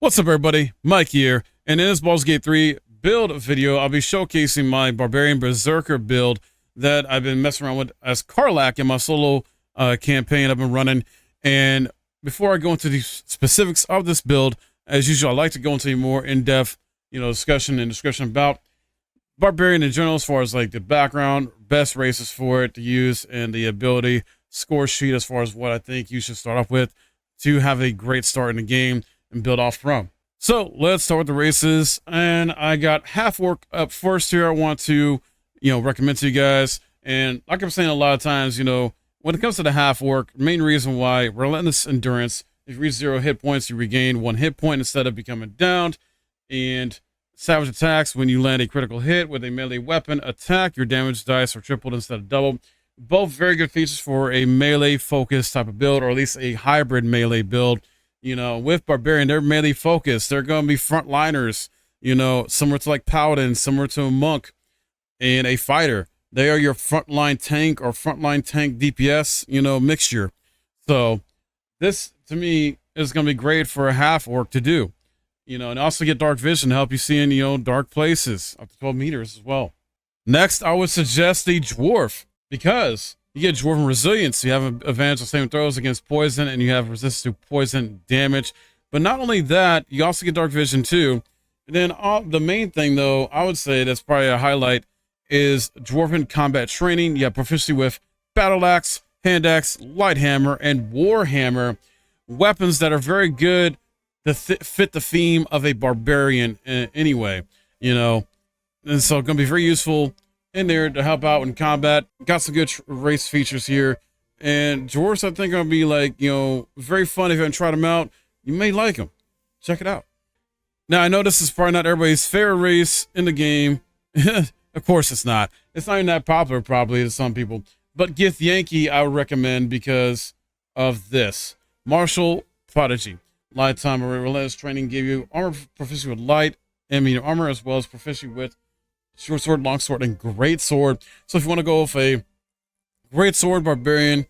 What's up, everybody? Mike here, and in this Baldur's Gate 3 build video, I'll be showcasing my Barbarian Berserker build that I've been messing around with as Karlach in my solo campaign I've been running. And before I go into the specifics of this build, as usual, I like to go into a more in-depth, discussion and description about Barbarian in general, as far as like the background, best races for it to use, and the ability score sheet as far as what I think you should start off with to have a great start in the game and build off from. So let's start with the races, and I got half orc up first here. I want to recommend to you guys, and like I'm saying a lot of times, when it comes to the half orc, main reason why: relentless endurance. If you reach 0 hit points, you regain 1 hit point instead of becoming downed. And savage attacks: when you land a critical hit with a melee weapon attack, your damage dice are tripled instead of doubled. Both very good features for a melee focused type of build, or at least a hybrid melee build. With Barbarian, they're melee focused. They're going to be frontliners, similar to like Paladin, similar to a monk and a fighter. They are your frontline tank or frontline tank DPS, mixture. So this, to me, is going to be great for a half orc to do, and also get dark vision to help you see in, dark places up to 12 meters as well. Next, I would suggest the dwarf, because you get dwarven resilience. You have an advantage of saving throws against poison, and you have resistance to poison damage. But not only that, you also get dark vision too. And then the main thing, though, I would say that's probably a highlight, is dwarven combat training. You have proficiency with battle axe, hand axe, light hammer, and war hammer, weapons that are very good to fit the theme of a barbarian anyway. And so it's going to be very useful in there to help out in combat. Got some good race features here, and dwarves I think are gonna be like very fun. If you haven't tried them out, you may like them. Check it out. Now, I know this is probably not everybody's favorite race in the game. Of course it's not even that popular probably to some people, but Githyanki I would recommend because of this. Martial Prodigy, lifetime of relentless training, give you armor proficiency with light and medium armor, as well as proficiency with short sword, long sword, and great sword. So if you want to go with a great sword Barbarian,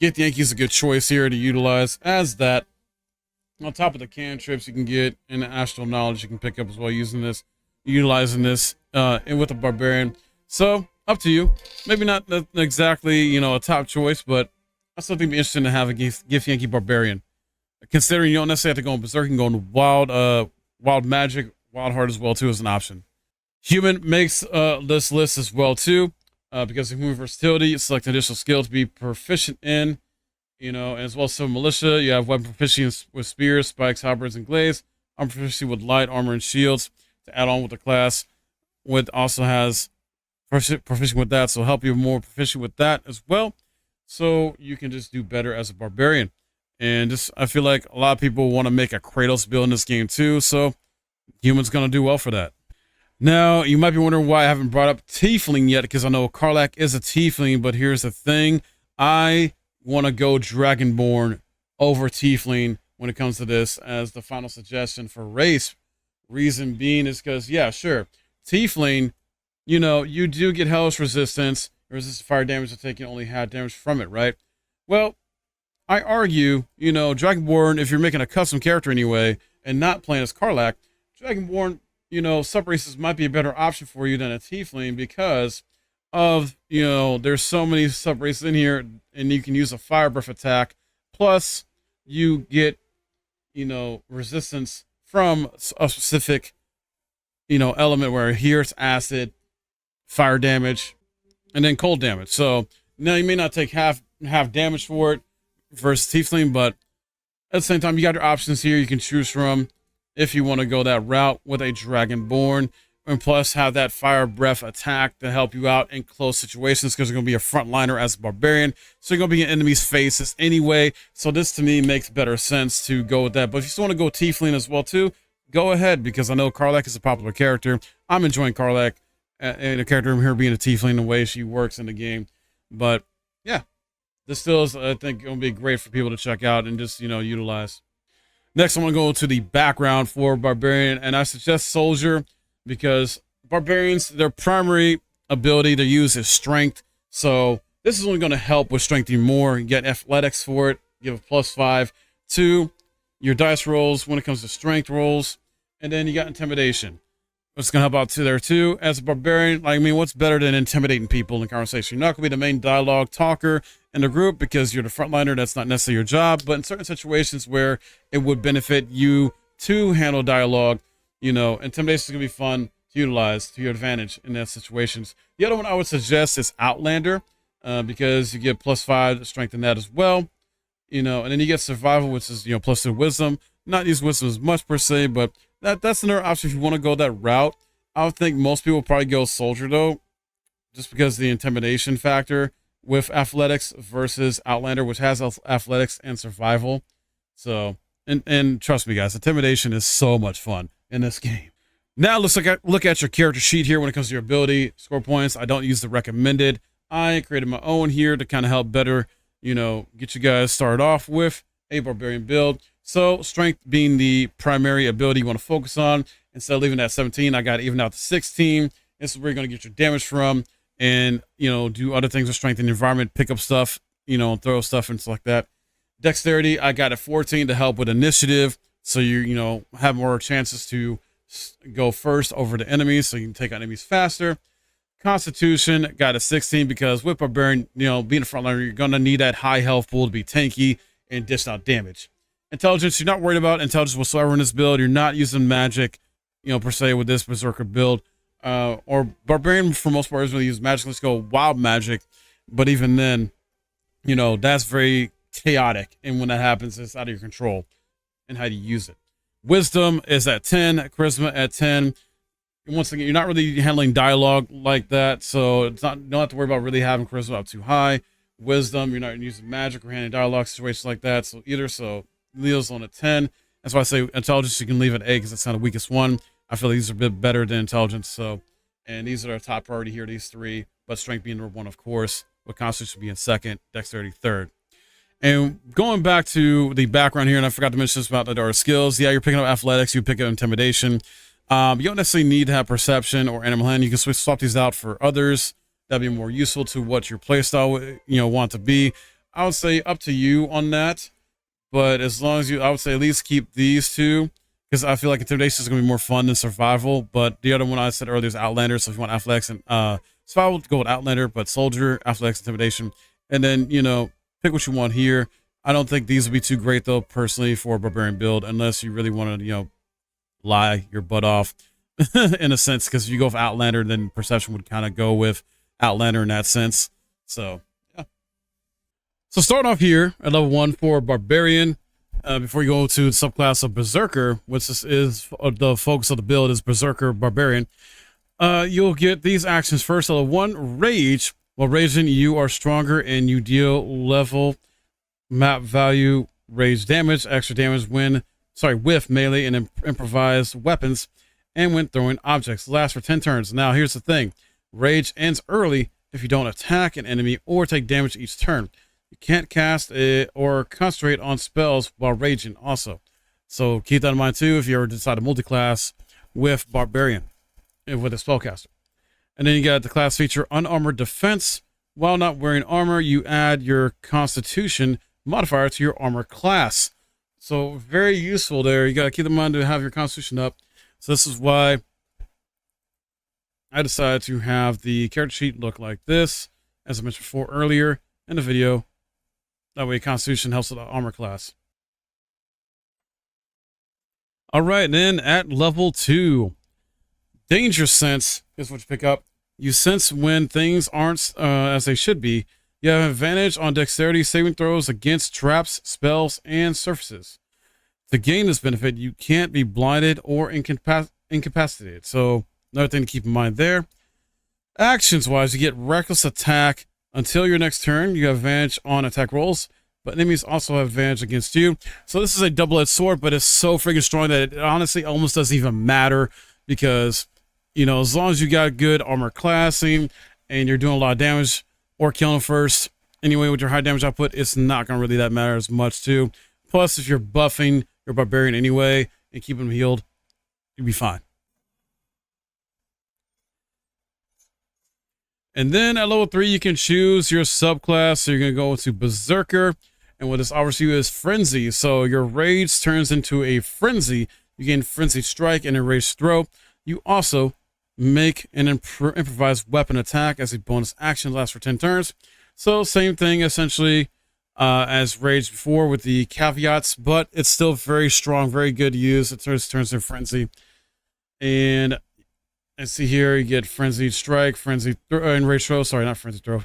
Githyanki is a good choice here to utilize as that. On top of the cantrips you can get and the astral knowledge you can pick up as well utilizing this and with a Barbarian. So up to you. Maybe not exactly a top choice, but I still think it'd be interesting to have a Githyanki Barbarian. Considering you don't necessarily have to go on Berserker, you can go on wild magic, wild heart as well too as an option. Human makes this list as well too, because of human versatility. Select an additional skill to be proficient in, and as well as some militia. You have weapon proficiency with spears, spikes, halberds, and glaives. Armor proficiency with light armor and shields to add on with the class. With also has proficient with that, so help you more proficient with that as well. So you can just do better as a barbarian. And just I feel like a lot of people want to make a Kratos build in this game too, so human's gonna do well for that. Now, you might be wondering why I haven't brought up Tiefling yet, because I know Karlach is a Tiefling, but here's the thing. I want to go Dragonborn over Tiefling when it comes to this as the final suggestion for race. Reason being is because, yeah, sure, Tiefling, you do get hellish resistance, resist fire damage to taking only half damage from it, right? Well, I argue, Dragonborn, if you're making a custom character anyway, and not playing as Karlach, Dragonborn, sub races might be a better option for you than a Tiefling because of, there's so many sub races in here, and you can use a fire breath attack. Plus, you get, resistance from a specific, element, where here it's acid, fire damage, and then cold damage. So now you may not take half damage for it versus Tiefling, but at the same time, you got your options here you can choose from if you want to go that route with a Dragonborn, and plus have that fire breath attack to help you out in close situations, because you're going to be a frontliner as a barbarian, so you're going to be in enemies' faces anyway. So this to me makes better sense to go with that. But if you still want to go Tiefling as well too, go ahead, because I know Karlach is a popular character. I'm enjoying Karlach and a character of her being a Tiefling, the way she works in the game. But yeah, this still is, I think, going to be great for people to check out and just utilize. Next, I want to go to the background for Barbarian, and I suggest Soldier, because Barbarians, their primary ability to use is Strength. So this is only going to help with strengthening more. You get Athletics for it, give a +5 to your dice rolls when it comes to strength rolls. And then you got intimidation. What's going to help out too there too. As a barbarian, like, I mean, what's better than intimidating people in conversation? You're not going to be the main dialogue talker in the group because you're the frontliner. That's not necessarily your job. But in certain situations where it would benefit you to handle dialogue, you know, intimidation is going to be fun to utilize to your advantage in those situations. The other one I would suggest is Outlander, because you get +5 strength in that as well. You know, and then you get survival, which is, you know, +2 wisdom. Not use wisdom as much per se, but that's another option if you want to go that route. I would think most people probably go soldier though, just because of the intimidation factor with athletics versus Outlander, which has athletics and survival. So, and trust me guys, intimidation is so much fun in this game. Now let's look at your character sheet here when it comes to your ability score points. I don't use the recommended. I created my own here to kind of help better, you know, get you guys started off with a barbarian build. So strength being the primary ability you want to focus on. Instead of leaving it at 17, I got it even out to 16. This is where you're going to get your damage from, and, you know, do other things with strength in the environment, pick up stuff, you know, throw stuff and stuff like that. Dexterity, I got at 14 to help with initiative. So you know, have more chances to go first over the enemies, so you can take out enemies faster. Constitution got a 16 because with barbarian, you know, being a frontliner, you're going to need that high health pool to be tanky and dish out damage. Intelligence, you're not worried about intelligence whatsoever in this build. You're not using magic, you know, per se with this Berserker build. Or Barbarian, for most part, is going to use magic. Let's go wild magic. But even then, you know, that's very chaotic. And when that happens, it's out of your control and how do you use it. Wisdom is at 10, charisma at 10. And once again, you're not really handling dialogue like that. So it's not, you don't have to worry about really having charisma up too high. Wisdom, you're not using magic or handling dialogue situations like that. So either, so Leo's on a 10. That's why I say intelligence you can leave at 8 because it's kind of the weakest one. I feel like these are a bit better than intelligence. So, and these are our top priority here, these three, but strength being number 1, of course, with constitution being 2nd, dexterity 3rd. And going back to the background here, and I forgot to mention this about our skills. Yeah, you're picking up athletics, you pick up intimidation. You don't necessarily need to have perception or animal handling. You can swap these out for others. That'd be more useful to what your playstyle, you know, want to be. I would say up to you on that. But as long as you, I would say at least keep these two, because I feel like intimidation is going to be more fun than survival. But the other one I said earlier is Outlander. So if you want athletics and survival, go with Outlander, but soldier, athletics, intimidation. And then, you know, pick what you want here. I don't think these would be too great, though, personally, for a barbarian build, unless you really want to, you know, lie your butt off in a sense, because if you go with Outlander, then perception would kind of go with Outlander in that sense. So, yeah. So starting off here at level 1 for Barbarian, before you go to the subclass of Berserker, which is the focus of the build is Berserker Barbarian, you'll get these actions first. Level 1, Rage. While raging, you are stronger and you deal level map value rage damage, extra damage with melee and improvised weapons, and when throwing objects. Lasts for 10 turns. Now here's the thing. Rage ends early if you don't attack an enemy or take damage each turn. You can't cast or concentrate on spells while raging also. So keep that in mind too if you ever decide to multi-class with Barbarian, with a spellcaster. And then you got the class feature Unarmored Defense. While not wearing armor, you add your Constitution modifier to your armor class. So very useful there. You got to keep in mind to have your Constitution up. So this is why I decided to have the character sheet look like this, as I mentioned before earlier in the video. That way Constitution helps with the armor class. All right, then at level 2, Danger Sense is what you pick up. You sense when things aren't as they should be. You have advantage on dexterity saving throws against traps, spells, and surfaces. To gain this benefit, you can't be blinded or incapacitated. So another thing to keep in mind there. Actions-wise, you get reckless attack until your next turn. You have advantage on attack rolls, but enemies also have advantage against you. So this is a double-edged sword, but it's so freaking strong that it honestly almost doesn't even matter, because, you know, as long as you got good armor classing and you're doing a lot of damage or killing first, anyway, with your high damage output, it's not going to really that matter as much too. Plus, if you're buffing your Barbarian anyway and keeping them healed, you'll be fine. And then at level 3, you can choose your subclass. So you're going to go to Berserker. And what this offers you is Frenzy. So your rage turns into a Frenzy. You gain Frenzy Strike and Enraged Throw. You also make an improvised weapon attack as a bonus action, lasts for 10 turns. So same thing essentially as Rage before with the caveats, but it's still very strong, very good to use. It turns into Frenzy. And see here, you get Frenzied Strike, Frenzy Enraged Throw. Sorry, not Frenzy Throw.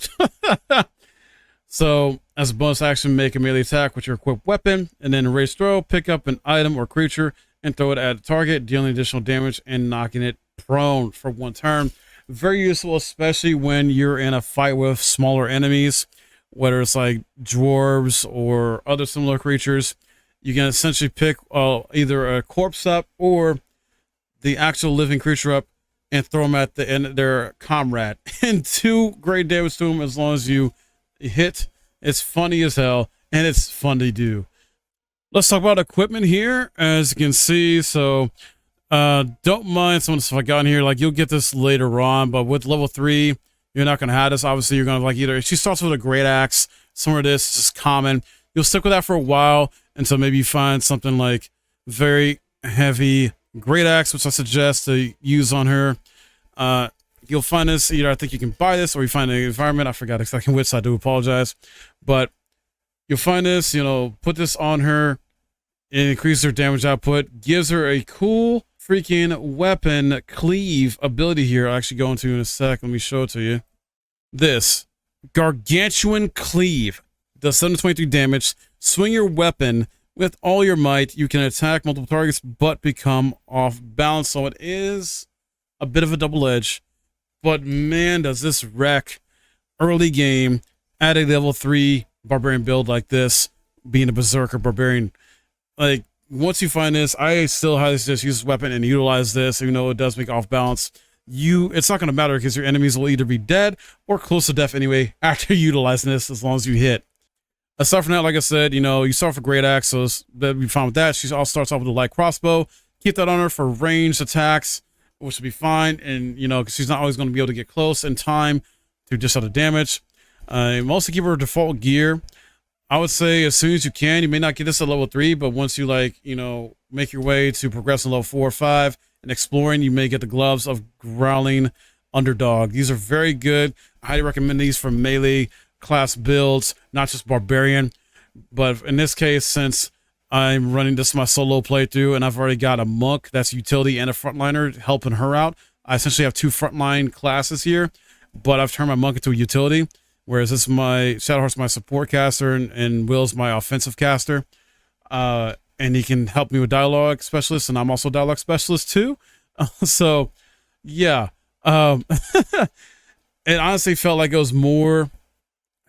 So as a bonus action, make a melee attack with your equipped weapon, and then Enraged Throw, pick up an item or creature and throw it at a target, dealing additional damage and knocking it prone for 1 turn. Very useful, especially when you're in a fight with smaller enemies, whether it's like dwarves or other similar creatures. You can essentially pick either a corpse up or the actual living creature up and throw them at their comrade and 2 great damage to them as long as you hit. It's funny as hell and it's fun to do. Let's talk about equipment here. As you can see, so don't mind some of the stuff I got in here. Like, you'll get this later on, but with level 3, you're not going to have this. Obviously, you're going to like either, she starts with a great axe, some of this is just common. You'll stick with that for a while until maybe you find something like very heavy great axe, which I suggest to use on her. You'll find this either, I think you can buy this, or you find the environment. I forgot exactly which, so I do apologize. But you'll find this, you know, put this on her, it increases her damage output, gives her a cool freaking weapon cleave ability here. I'll actually go into in a sec. Let me show it to you. This Gargantuan Cleave does 723 damage. Swing your weapon with all your might. You can attack multiple targets but become off balance. So it is a bit of a double edge, but man, does this wreck early game at a level 3 barbarian build like this, being a berserker barbarian. Like, once you find this, I still highly suggest use this weapon and utilize this, even though it does make off balance. It's not going to matter because your enemies will either be dead or close to death anyway after utilizing this, as long as you hit. Aside from that, like I said, you know, you start with a great axe, so that'd be fine with that. She also starts off with a light crossbow. Keep that on her for ranged attacks, which should be fine. And, you know, because she's not always going to be able to get close in time to dish out the damage. Mostly keep her default gear. I would say as soon as you can. You may not get this at level 3, but once you, like, you know, make your way to progressing level 4 or 5 and exploring, you may get the gloves of Growling Underdog. These are very good. I highly recommend these for melee class builds, not just barbarian. But in this case, since I'm running this my solo playthrough and I've already got a monk that's utility and a frontliner helping her out, I essentially have 2 frontline classes here, but I've turned my monk into a utility. Whereas this is my Shadowheart's my support caster and Will's my offensive caster. And he can help me with dialogue specialist, and I'm also a dialogue specialist too. So yeah. It honestly felt like it was more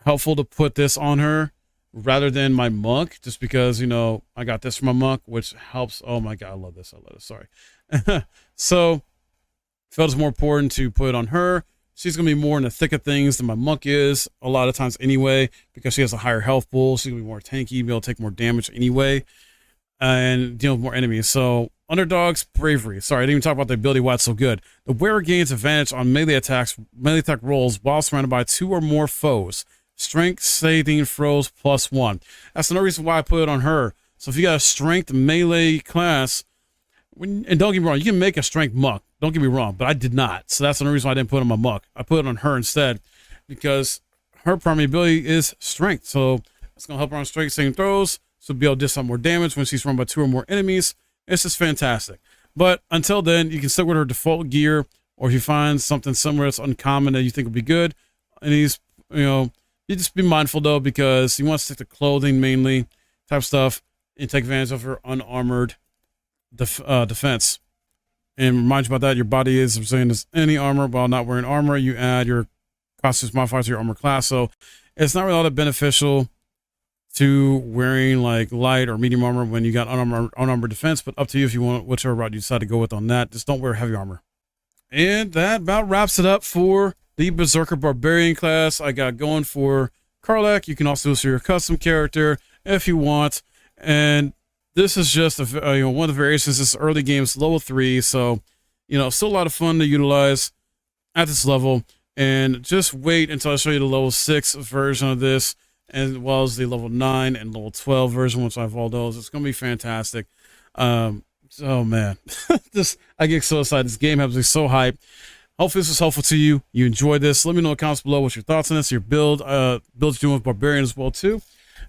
helpful to put this on her rather than my monk, just because, you know, I got this from my monk, which helps. Oh my god, I love this. I love it. Sorry. So felt it's more important to put it on her. She's going to be more in the thick of things than my monk is a lot of times anyway, because she has a higher health pool. She's going to be more tanky, be able to take more damage anyway, and deal with more enemies. So, Underdog's Bravery. Sorry, I didn't even talk about the ability, why it's so good. The wearer gains advantage on melee attack rolls while surrounded by 2 or more foes. Strength saving throws +1. That's another reason why I put it on her. So if you got a strength melee class, and don't get me wrong, you can make a strength monk. Don't get me wrong, but I did not. So that's another reason why I didn't put it on my monk. I put it on her instead because her primary ability is strength. So it's going to help her on strength saving throws. So be able to dish out more damage when she's surrounded by 2 or more enemies. It's just fantastic. But until then, you can stick with her default gear, or if you find something somewhere that's uncommon that you think would be good, and you know, you just be mindful though, because you want to stick to clothing mainly type stuff and take advantage of her unarmored defense. And remind you about that, your body is resilient as any armor. While not wearing armor, you add your costumes modifier to your armor class. So it's not really all that beneficial to wearing like light or medium armor when you got unarmored defense, but up to you if you want whichever route you decide to go with on that. Just don't wear heavy armor. And that about wraps it up for the Berserker Barbarian class I got going for Karlach. You can also use your custom character if you want. And this is just one of the variations. This early game's level 3, so still a lot of fun to utilize at this level. And just wait until I show you the level 6 version of this. as well as the level 9 and level 12 version, once I have all those. It's going to be fantastic. Oh man, I get so excited. This game has me so hyped. Hopefully this was helpful to you. You enjoyed this. Let me know in the comments below what your thoughts on this, your builds you're doing with Barbarian as well too.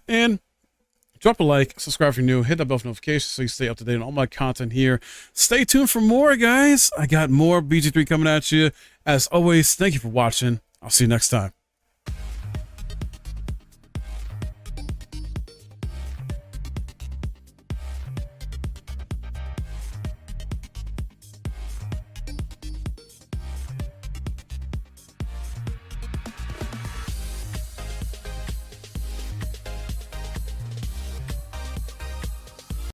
And drop a like, subscribe if you're new, hit that bell for notifications so you stay up to date on all my content here. Stay tuned for more, guys. I got more BG3 coming at you. As always, thank you for watching. I'll see you next time.